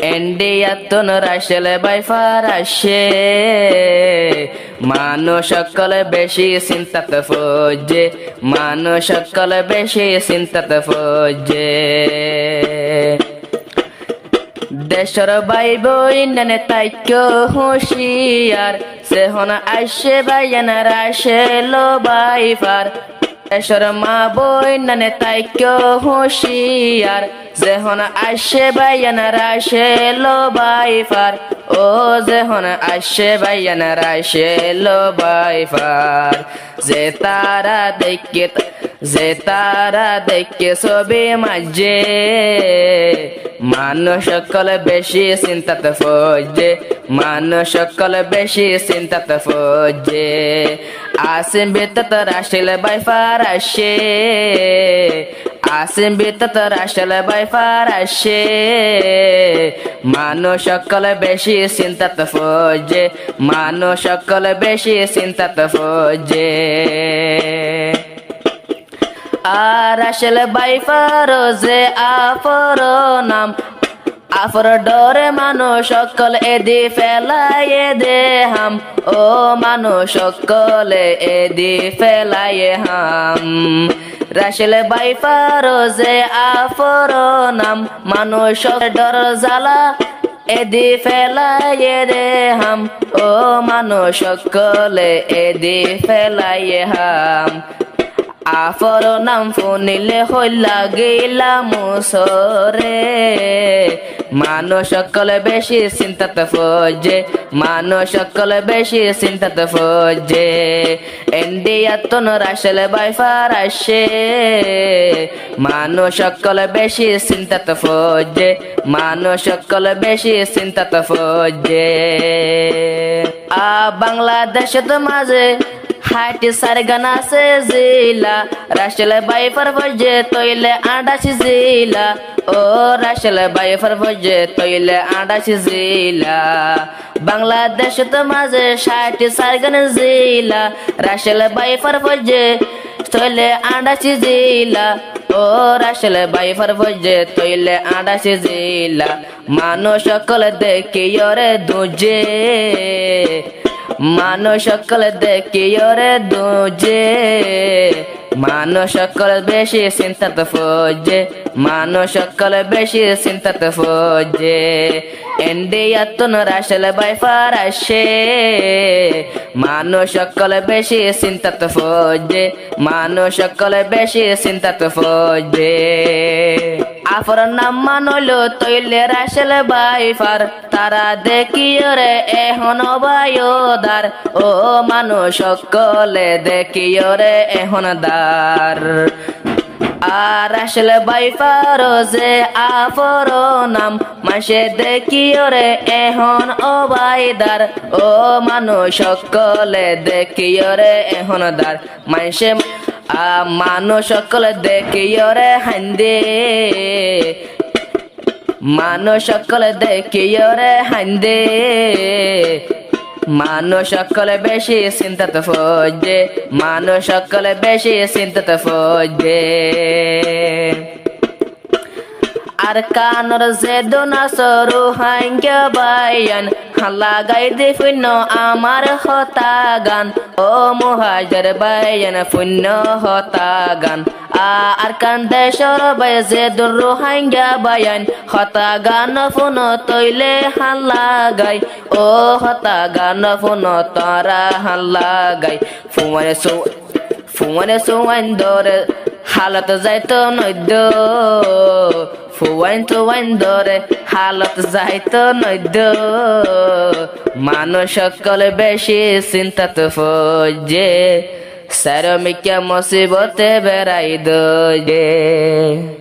এন্ডিয়াতুন Russell by far আসে মানুষ সকলে বেশি চিন্তাত ফজে মানুষ সকলে বেশি চিন্তাত ফজে দেশর ভাই বইনে তাইক্য হুঁশিয়ার সেহন আসে বাইয়ানার আসে লো বাইফার দেশর মা বইনে তাইক্য হুঁশিয়ার যেহন আসে বাইয়ানার আসে লো বাইফার ও যেহন আসে বাইয়ানার আসে লো বাইফার যে তারা দেখে ছবি মাঝে মানুষ সকল বেশি চিন্তাত ফজে মানুষ সকল বেশি চিন্তাত ফজে আসিম বিতত রাশেল বাইফার আসে আসিম বিতত রাশেল বাইফার আসে মানুষ সকল বেশি চিন্তাত ফজে মানুষ সকল বেশি চিন্তাত ফজে আর রাশেল বাইফার যে আফর নাম আফর ডরে মানুষ সকল এদি ফেলায়ে দে হাম ও মানুষ সকলে এদি ফেলায়ে হাম রাশেল বাইফার যে আফর নাম মানুষ ডর জ্বালা এদি ফেলায়ে দে হাম ও মানুষ সকলে এদি ফেলায়ে হাম আফর নাম ফুনিলে হইলা গেলা মুসরে মানুষ সকলে বেশি চিন্তাত ফজে মানুষ সকলে বেশি চিন্তাত ফজে এন্ডিয়াতুন রাশেল বাইফার আসে মানুষ সকলে বেশি চিন্তাত ফজে মানুষ সকলে বেশি চিন্তাত ফজে বাংলাদেশত মাঝে হাইটি সারগান আছে জিলা রাশেল বাইফার ফজে তৈলে আডাছি জিলা ও রাশেল বাইফার ফজে তৈলে আডাছি জিলা বাংলাদেশ তো মাঝে 60 সারগান জিলা রাশেল বাইফার ফজে তৈলে আডাছি জিলা ও রাশেল বাইফার ফজে তৈলে আডাছি জিলা মানুষ সকল দেখিও রে দুজে মানুষ সকল দেখিও রে দুজে মানুষ সকল বেশি চিন্তাত ফজে মানুষ সকল বেশি চিন্তাত ফজে এন্ডিয়াতুন রাশেল বাইফার আসে মানুষ সকল বেশি চিন্তাত ফজে মানুষ সকল বেশি চিন্তাত ফজে আফর নাম মানলো তৈলে রাশেল বাইফার তারা দেখিও রে এখন বায়োদার ও মানুষ সকলে দেখিও রে এখন দার আর রাশেল বাইফার যে আফর নাম মাসে দেখিও রে এখন অবাইদার ও মানুষ সকলে দেখিও রে এখন দার মাসে মানুষ সকলে দেখিও রে হান্দে মানুষ সকলে দেখিও রে হান্দে মানুষ সকলে বেশি চিন্তাত ফজে মানুষ সকলে বেশি চিন্তাত ফজে আর কানর যে দোনা সরু হাঙ্গা বায়ান লাগাই দে ফুন্য আমার হতা গান ও মুহাজির বায়ান ফুন্য হতা গান আর কান্দে সর বাজে দুর হাঙ্গা বায়ান হতা গান ফুন তৈলে হাল্লা গাই ও হতা গান ফুন তারা হাল্লা গাই ফুমানে সুয়ান দরে হালত যাইতো নৈদ্য ফুয়াইন তুয়াইন দরে হালত যাইতো নৈদ্য মানুষ সকলে বেশি চিন্তাত ফজে সারমিকা মুসিবতে বেড়াই দে